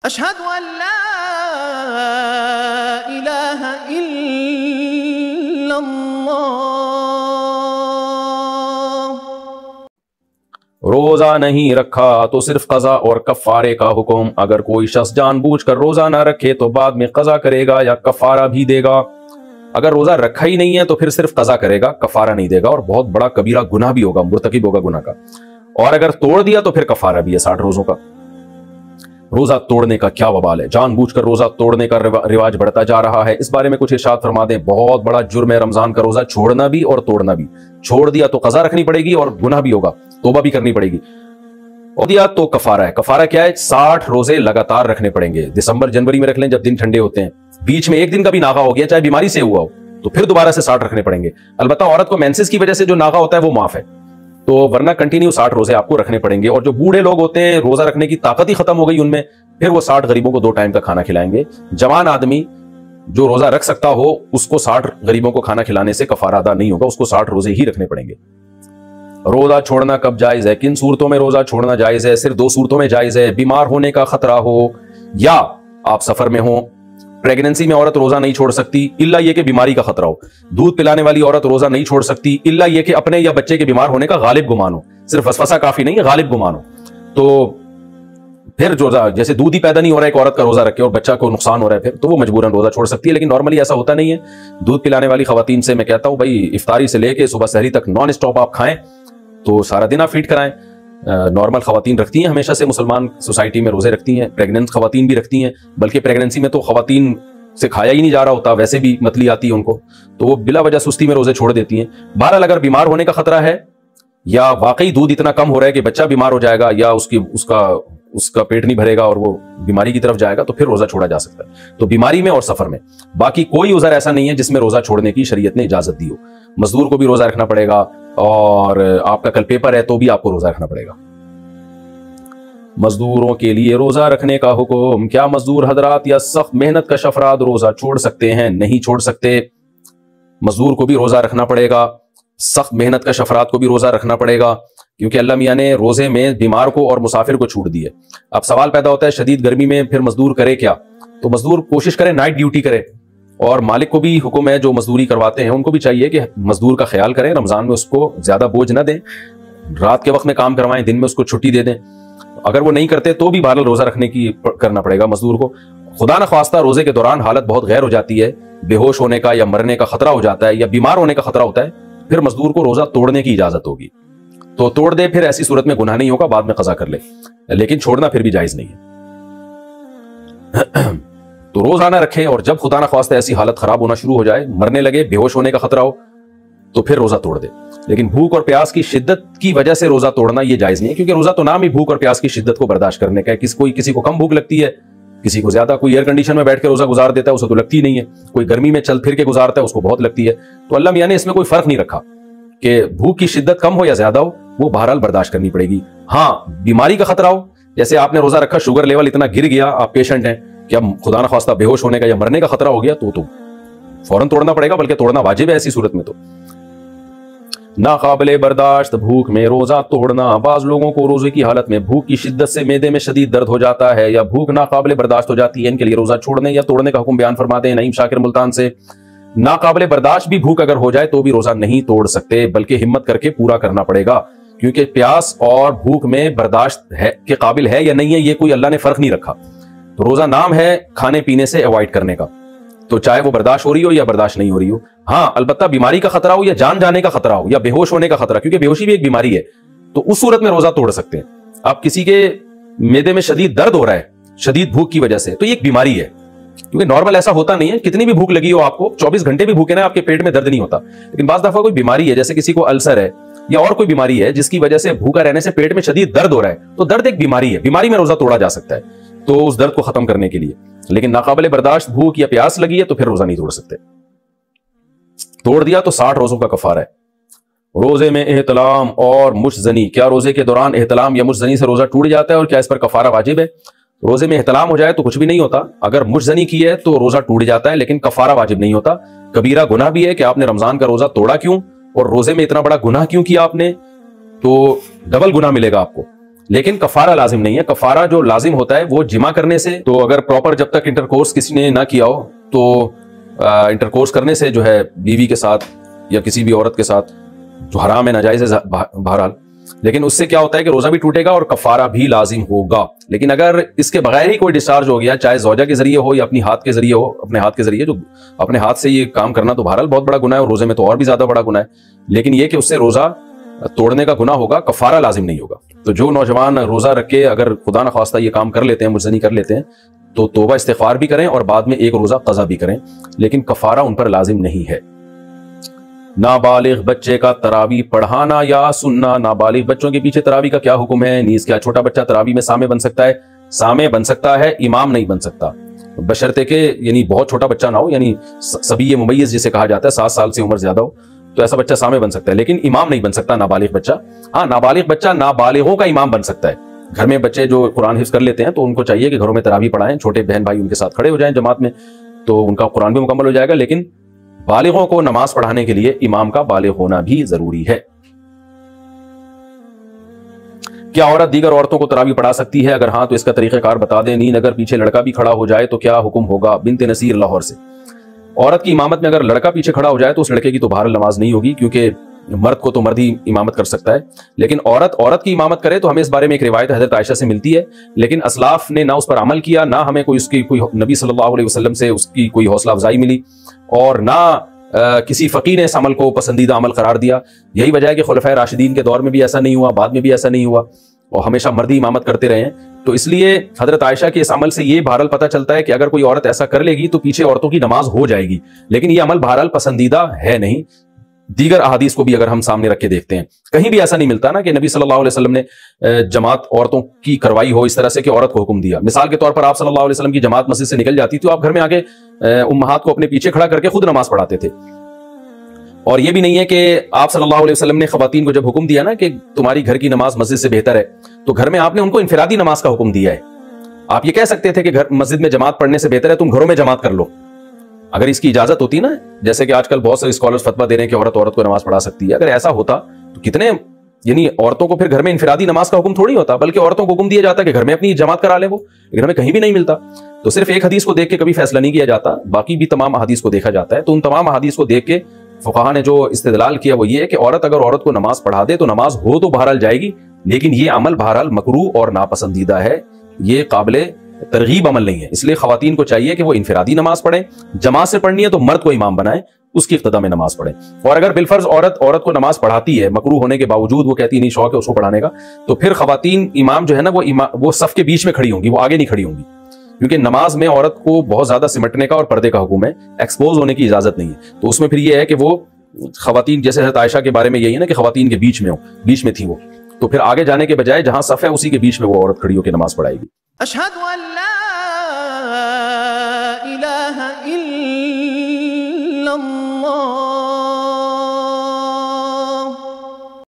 اشہد ان لا الہ الا اللہ۔ روزہ نہیں رکھا تو صرف قضا اور کفارے کا حکم۔ اگر کوئی شخص جان بوجھ کر روزہ نہ رکھے تو بعد میں قضا کرے گا یا کفارہ بھی دے گا۔ اگر روزہ رکھا ہی نہیں ہے تو پھر صرف قضا کرے گا، کفارہ نہیں دے گا، اور بہت بڑا کبیرہ گناہ بھی ہوگا، مرتکب ہوگا گناہ کا۔ اور اگر توڑ دیا تو پھر کفارہ بھی ہے 60 روزوں کا۔ روزہ توڑنے کا کیا وبال ہے؟ جان بوجھ کر روزہ توڑنے کا رواج بڑھتا جا رہا ہے، اس بارے میں کچھ ارشاد فرما دیں۔ بہت بڑا جرم ہے رمضان کا روزہ چھوڑنا بھی اور توڑنا بھی۔ چھوڑ دیا تو قضا رکھنی پڑے گی اور گناہ بھی ہوگا، توبہ بھی کرنی پڑے گی۔ اور دیا تو کفارہ ہے۔ کفارہ کیا ہے؟ 60 روزے لگاتار رکھنے پڑیں گے۔ دسمبر جنوری میں رکھ لیں جب دن ٹھنڈے ہوتے ہیں، بیچ میں ایک دن کا بھی ناغہ ہو گیا چاہے بیماری سے ہوا ہو تو پھر دوبارہ سے 60 رکھنے پڑیں گے۔ البتہ عورت کو مینسز کی وجہ سے جو ناغہ ہوتا ہے وہ معاف ہے، تو ورنہ کنٹینیو 60 روزے آپ کو رکھنے پڑیں گے۔ اور جو بوڑھے لوگ ہوتے ہیں روزہ رکھنے کی طاقت ہی ختم ہو گئی ان میں، پھر وہ 60 غریبوں کو 2 ٹائم کا کھانا کھلائیں گے۔ جوان آدمی جو روزہ رکھ سکتا ہو اس کو 60 غریبوں کو کھانا کھلانے سے کفارہ ادا نہیں ہوگا، اس کو 60 روزے ہی رکھنے پڑیں گے۔ روزہ چھوڑنا کب جائز ہے؟ کن صورتوں میں روزہ چھوڑنا جائز ہے؟ صرف 2 صورتوں میں جائز ہے: بیمار ہونے کا خطرہ ہو یا آپ سفر میں ہوں۔ پریگننسی میں عورت روزہ نہیں چھوڑ سکتی الا یہ کہ بیماری کا خطرہ ہو۔ دودھ پلانے والی عورت روزہ نہیں چھوڑ سکتی الا یہ کہ اپنے یا بچے کے بیمار ہونے کا غالب گمان ہو، صرف وسوسہ کافی نہیں ہے، غالب گمان ہو۔ تو پھر جیسے دودھ ہی پیدا نہیں ہو رہا ہے ایک عورت کا روزہ رکھے اور بچہ کو نقصان ہو رہا ہے پھر تو وہ مجبوراً روزہ چھوڑ سکتی ہے، لیکن نارملی ایسا ہوتا نہیں ہے۔ دودھ پلانے والی خواتین سے میں کہتا ہوں بھائی افطاری سے لے کے صبح سحری تک نان اسٹاپ آپ کھائیں تو سارا دن آپ فیڈ کرائیں۔ نارمل خواتین رکھتی ہیں ہمیشہ سے، مسلمان سوسائٹی میں روزے رکھتی ہیں، پریگننٹ خواتین بھی رکھتی ہیں، بلکہ پریگننسی میں تو خواتین سے کھایا ہی نہیں جا رہا ہوتا، ویسے بھی متلی آتی ہے ان کو، تو وہ بلا وجہ سستی میں روزے چھوڑ دیتی ہیں۔ بہرحال اگر بیمار ہونے کا خطرہ ہے یا واقعی دودھ اتنا کم ہو رہا ہے کہ بچہ بیمار ہو جائے گا یا اس کا پیٹ نہیں بھرے گا اور وہ بیماری کی طرف جائے گا تو پھر روزہ چھوڑا جا سکتا ہے، تو بیماری میں اور سفر میں۔ باقی کوئی عذر ایسا نہیں ہے جس میں روزہ چھوڑنے کی شریعت نے اجازت دی ہو۔ مزدور کو بھی روزہ رکھنا پڑے گا، اور آپ کا کل پیپر ہے تو بھی آپ کو روزہ رکھنا پڑے گا۔ مزدوروں کے لیے روزہ رکھنے کا حکم۔ کیا مزدور حضرات یا سخت محنت کش افراد روزہ چھوڑ سکتے ہیں؟ نہیں چھوڑ سکتے۔ مزدور کو بھی روزہ رکھنا پڑے گا، سخت محنت کش افراد کو بھی روزہ رکھنا پڑے گا، کیونکہ اللہ میاں نے روزے میں بیمار کو اور مسافر کو چھوٹ دی ہے۔ اب سوال پیدا ہوتا ہے شدید گرمی میں پھر مزدور کرے کیا؟ تو مزدور کوشش کرے نائٹ ڈیوٹی کرے، اور مالک کو بھی حکم ہے جو مزدوری کرواتے ہیں ان کو بھی چاہیے کہ مزدور کا خیال کریں، رمضان میں اس کو زیادہ بوجھ نہ دیں، رات کے وقت میں کام کروائیں، دن میں اس کو چھٹی دے دیں۔ اگر وہ نہیں کرتے تو بھی بہرحال روزہ رکھنے کی کرنا پڑے گا مزدور کو۔ خدا نخواستہ روزے کے دوران حالت بہت غیر ہو جاتی ہے، بے ہوش ہونے کا یا مرنے کا خطرہ ہو جاتا ہے یا بیمار ہونے کا خطرہ ہوتا ہے، پھر مزدور کو روزہ توڑنے کی اجازت ہوگی، تو توڑ دے، پھر ایسی صورت میں گناہ نہیں ہوگا، بعد میں قضا کر لے، لیکن چھوڑنا پھر بھی جائز نہیں ہے۔ تو روزہ نہ رکھے، اور جب خدا نخواستہ ایسی حالت خراب ہونا شروع ہو جائے، مرنے لگے، بے ہوش ہونے کا خطرہ ہو، تو پھر روزہ توڑ دے۔ لیکن بھوک اور پیاس کی شدت کی وجہ سے روزہ توڑنا یہ جائز نہیں ہے، کیونکہ روزہ تو نام ہی بھوک اور پیاس کی شدت کو برداشت کرنے کا ہے۔ کسی کو کم بھوک لگتی ہے، کسی کو زیادہ، کوئی ایئر کنڈیشن میں بیٹھ کے روزہ گزار دیتا ہے اسے تو لگتی نہیں ہے، کوئی گرمی میں چل پھر کے گزارتا ہے اس کو بہت لگتی ہے۔ تو اللہ میاں نے اس میں کوئی فرق نہیں رکھا کہ بھوک کی شدت کم ہو یا زیادہ ہو، وہ بہرحال برداشت کرنی پڑے گی۔ ہاں بیماری کا خطرہ ہو، جیسے آپ نے روزہ رکھا، شوگر لیول اتنا گر گیا، آپ پیشنٹ ہیں کہ اب خدا نخواستہ بے ہوش ہونے کا یا مرنے کا خطرہ ہو گیا، تو فوراً توڑنا پڑے گا، بلکہ توڑنا واجب ہے ایسی صورت میں۔ تو ناقابل برداشت بھوک میں روزہ توڑنا۔ بعض لوگوں کو روزے کی حالت میں بھوک کی شدت سے معدے میں شدید درد ہو جاتا ہے یا بھوک ناقابل برداشت ہو جاتی ہے، ان کے لیے روزہ چھوڑنے یا توڑنے کا حکم بیان فرماتے ہیں نعیم شاکر ملتان سے۔ ناقابل برداشت بھی بھوک اگر ہو جائے تو بھی روزہ نہیں توڑ سکتے، بلکہ ہمت کر کے پورا کرنا پڑے گا، کیونکہ پیاس اور بھوک میں برداشت ہے کے قابل ہے یا نہیں ہے یہ کوئی اللہ نے فرق نہیں رکھا۔ تو روزہ نام ہے کھانے پینے سے اوائڈ کرنے کا، تو چاہے وہ برداشت ہو رہی ہو یا برداشت نہیں ہو رہی ہو۔ ہاں البتہ بیماری کا خطرہ ہو یا جان جانے کا خطرہ ہو یا بے ہوش ہونے کا خطرہ، کیونکہ بے ہوشی بھی ایک بیماری ہے، تو اس صورت میں روزہ توڑ سکتے ہیں۔ آپ کسی کے معدے میں شدید درد ہو رہا ہے شدید بھوک کی وجہ سے، تو یہ ایک بیماری ہے، کیونکہ نارمل ایسا ہوتا نہیں ہے، کتنی بھی بھوک لگی ہو آپ کو، 24 گھنٹے بھی بھوکے نا آپ کے پیٹ میں درد نہیں ہوتا، لیکن بعض دفعہ کوئی بیماری ہے جیسے کسی کو السر ہے یا اور کوئی بیماری ہے جس کی وجہ سے بھوکا رہنے سے پیٹ میں شدید درد ہو رہا ہے، تو درد ایک بیماری ہے، بیماری میں روزہ توڑا جا سکتا ہے تو اس درد کو ختم کرنے کے لیے، لیکن ناقابل برداشت بھوک یا پیاس لگی ہے تو پھر روزہ نہیں توڑ سکتے۔ توڑ دیا تو 60 روزوں کا کفارہ ہے۔ روزے میں احتلام اور مشزنی، کیا روزے کے دوران احتلام یا مشزنی سے روزہ ٹوٹ جاتا ہے اور کیا اس پر کفارہ واجب ہے؟ روزے میں احتلام ہو جائے تو کچھ بھی نہیں ہوتا، اگر مشزنی کی ہے تو روزہ ٹوٹ جاتا ہے لیکن کفارہ واجب نہیں ہوتا۔ کبیرہ گناہ بھی ہے کہ آپ نے رمضان کا روزہ توڑا کیوں، اور روزے میں اتنا بڑا گناہ کیوں کیا آپ نے، تو ڈبل گناہ ملے گا آپ کو۔ لیکن کفارہ لازم نہیں ہے. کفارہ جو لازم ہوتا ہے وہ جمع کرنے سے. تو اگر پراپر جب تک انٹرکورس کسی نے نہ کیا ہو تو انٹرکورس کرنے سے جو ہے بیوی کے ساتھ یا کسی بھی عورت کے ساتھ جو حرام ہے ناجائز ہے بہرحال, لیکن اس سے کیا ہوتا ہے کہ روزہ بھی ٹوٹے گا اور کفارہ بھی لازم ہوگا. لیکن اگر اس کے بغیر ہی کوئی ڈسچارج ہو گیا, چاہے زوجہ کے ذریعے ہو یا اپنے ہاتھ کے ذریعے ہو, اپنے ہاتھ کے ذریعے جو اپنے ہاتھ سے یہ کام کرنا تو بہرحال بہت بڑا گناہ ہے, اور روزے میں تو اور بھی زیادہ بڑا گناہ ہے, لیکن یہ کہ اس سے روزہ توڑنے کا گناہ ہوگا, کفارہ لازم نہیں ہوگا. تو جو نوجوان روزہ رکھ کے اگر خدا نخواستہ یہ کام کر لیتے ہیں, مجزنی کر لیتے ہیں, تو توبہ استغفار بھی کریں اور بعد میں ایک روزہ قضا بھی کریں, لیکن کفارہ ان پر لازم نہیں ہے. نابالغ بچے کا تراویح پڑھانا یا سننا. نابالغ بچوں کے پیچھے تراویح کا کیا حکم ہے؟ نیز کیا چھوٹا بچہ تراویح میں سامع بن سکتا ہے؟ سامع بن سکتا ہے, امام نہیں بن سکتا, بشرطے کہ یعنی بہت چھوٹا بچہ نہ ہو, یعنی صبی ممیز جسے کہا جاتا ہے, 7 سال سے عمر زیادہ ہو, تو ایسا بچہ سامع بن سکتا ہے, لیکن امام نہیں بن سکتا نابالغ بچہ. ہاں, نابالغ بچہ نابالغوں کا امام بن سکتا ہے. گھر میں بچے جو قرآن حفظ کر لیتے ہیں تو ان کو چاہیے کہ گھروں میں تراویح پڑھائیں, چھوٹے بہن بھائی ان کے ساتھ کھڑے ہو جائیں جماعت میں, تو ان کا قرآن بھی مکمل ہو جائے گا. لیکن بالغوں کو نماز پڑھانے کے لیے امام کا بالغ ہونا بھی ضروری ہے. کیا عورت دیگر عورتوں کو تراویح پڑھا سکتی ہے؟ اگر ہاں تو اس کا طریقہ کار بتا دیں. نیند اگر پیچھے لڑکا بھی کھڑا ہو جائے تو کیا حکم ہوگا؟ بنت نصیر لاہور سے. عورت کی امامت میں اگر لڑکا پیچھے کھڑا ہو جائے تو اس لڑکے کی تو بہرحال نماز نہیں ہوگی, کیونکہ مرد کو تو مرد ہی امامت کر سکتا ہے, لیکن عورت کی امامت کرے تو ہمیں اس بارے میں ایک روایت حضرت عائشہ سے ملتی ہے, لیکن اسلاف نے نہ اس پر عمل کیا, نہ ہمیں اس کی کوئی نبی صلی اللہ علیہ وسلم سے اس کی کوئی حوصلہ افزائی ملی, اور نہ کسی فقیہ نے اس عمل کو پسندیدہ عمل قرار دیا. یہی وجہ ہے کہ خلفائے راشدین کے دور میں بھی ایسا نہیں ہوا, بعد میں بھی ایسا نہیں ہوا, اور ہمیشہ مردی امامت کرتے رہے ہیں. تو اس لیے حضرت عائشہ کے اس عمل سے یہ بہرحال پتہ چلتا ہے کہ اگر کوئی عورت ایسا کر لے گی تو پیچھے عورتوں کی نماز ہو جائے گی, لیکن یہ عمل بہرحال پسندیدہ ہے نہیں. دیگر احادیث کو بھی اگر ہم سامنے رکھ کے دیکھتے ہیں, کہیں بھی ایسا نہیں ملتا نا کہ نبی صلی اللہ علیہ وسلم نے جماعت عورتوں کی کروائی ہو اس طرح سے کہ عورت کو حکم دیا. مثال کے طور پر آپ صلی اللہ علیہ وسلم کی جماعت مسجد سے نکل جاتی تو آپ گھر میں آگے امہات کو اپنے پیچھے کھڑا کر کے خود نماز پڑھاتے تھے. اور یہ بھی نہیں ہے کہ آپ صلی اللہ علیہ وسلم نے خواتین کو جب حکم دیا نا کہ تمہاری گھر کی نماز مسجد سے بہتر ہے, تو گھر میں آپ نے ان کو انفرادی نماز کا حکم دیا ہے. آپ یہ کہہ سکتے تھے کہ مسجد میں جماعت پڑھنے سے بہتر ہے تم گھروں میں جماعت کر لو, اگر اس کی اجازت ہوتی نا, جیسے کہ آج کل بہت سے اسکالرز فتویٰ دے رہے ہیں کہ عورت کو نماز پڑھا سکتی ہے. اگر ایسا ہوتا تو کتنے, یعنی عورتوں کو پھر گھر میں انفرادی نماز کا حکم تھوڑی ہوتا, بلکہ عورتوں کو حکم دیا جاتا کہ گھر میں اپنی جماعت کرا لے. وہ لیکن ہمیں کہیں بھی نہیں ملتا. تو صرف ایک حدیث کو دیکھ کے کبھی فیصلہ نہیں کیا جاتا, باقی بھی تمام احادیث کو دیکھا جاتا ہے. تو ان تمام احادیث کو دیکھ کے فقہا نے جو استدلال کیا وہ یہ ہے کہ اگر عورت کو نماز پڑھا دے تو نماز ہو تو بہرحال جائے گی, لیکن یہ عمل بہرحال مکروہ اور ناپسندیدہ ہے, یہ قابل ترغیب عمل نہیں ہے. اس لیے خواتین کو چاہیے کہ وہ انفرادی نماز پڑھیں, جماعت سے پڑھنی ہے تو مرد کو امام بنائیں, اس کی اقتداء میں نماز پڑھیں. اور اگر بالفرض عورت کو نماز پڑھاتی ہے مکروہ ہونے کے باوجود, وہ کہتی نہیں شوق ہے اس کو پڑھانے کا, تو پھر خواتین امام جو ہے نا وہ صف کے بیچ میں کھڑی ہوں گی, وہ آگے نہیں کھڑی ہوں گی, کیونکہ نماز میں عورت کو بہت زیادہ سمٹنے کا اور پردے کا حکم ہے, ایکسپوز ہونے کی اجازت نہیں ہے. تو اس میں پھر یہ ہے کہ وہ خواتین, جیسے حضرت عائشہ کے بارے میں یہی ہے نا کہ خواتین کے بیچ میں تھی وہ, تو پھر آگے جانے کے بجائے جہاں صف ہے اسی کے بیچ میں وہ عورت کھڑی ہو کے نماز پڑھائے گی. اشہد ان لا الہ الا اللہ